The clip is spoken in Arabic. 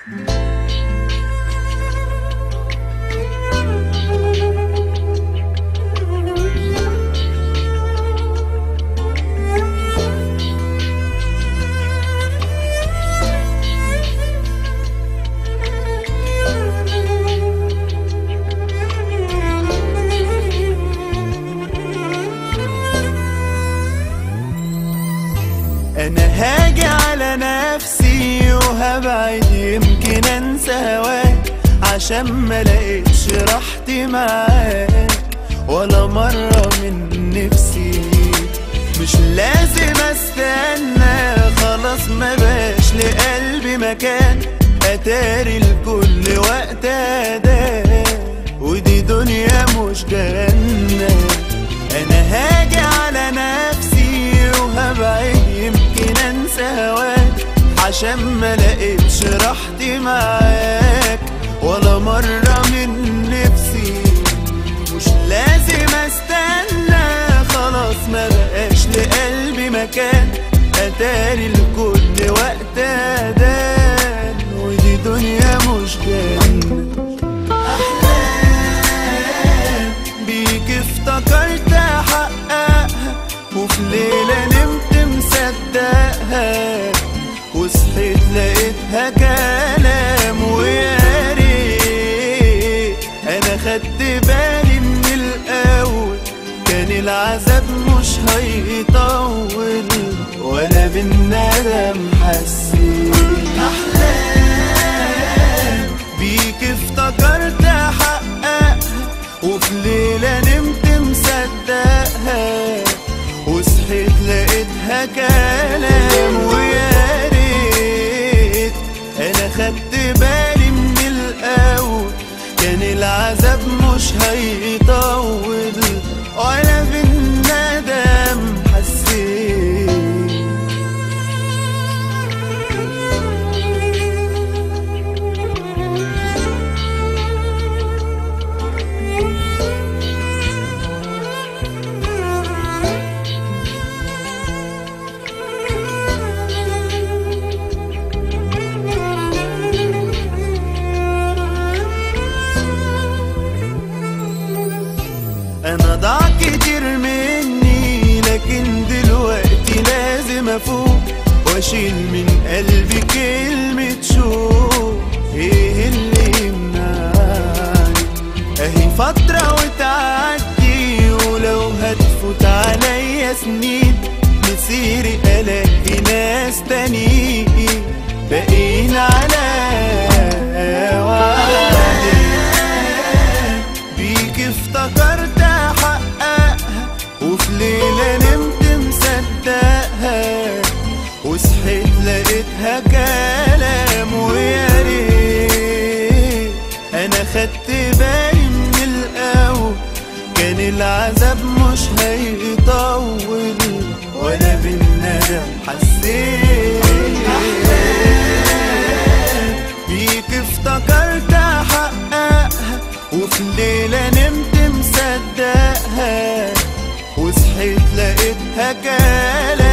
انا هاجي على نفسي وهبعد يمكن انسى هواك، عشان ما لقيتش راحتي معاك ولا مرة من نفسي. مش لازم استنى، خلاص ما باش لقلبي مكان، اتاري الكل وقت اداه، ودي دنيا مش جنة. انا هاجي على نفسي وهبعد يمكن انسى هواك، عشان ما لقيتش راحتي معاك ولا مرة من نفسي. مش لازم استنى، خلاص ما بقاش لقلبي مكان، اتاري الكل وقت ادان، ودي دنيا مش جنة. احلام بيك افتكرت احققها، وفي ليلة نمت مصدقها، وصحيت لقيتها كلام. ويا ريت انا خدت بالي من الاول، كان العذاب مش هيطول ولا بالندم حسيت. احلام بيك افتكرت احققها، وفي ليلة نمت مصدقها، وصحيت لقيتها كلام. ويا ريت انا خدت بالي من الاول، كان العذاب مش هيطول ولا بالندم حسيت. انا ضاع كتير مني، لكن دلوقتي لازم افوق واشيل من قلبي كلمة شوق. ايه اللي يمنعني؟ اهي فترة وتعدي، ولو هتفوت عليا سنين مسيري الاقي ناس تانيين باقيين على وعدي. بيك افتكرت احققها، وفي ليلة نمت مصدقها، وصحيت لقيتها كلام. ويا ريت انا خدت بالي من الاول، كان العذاب مش هيطول ولا بالندم حسيت. بيك افتكرت احققها، وفي ليلة نمت مصدقها، وصحيت لقيتها كلام.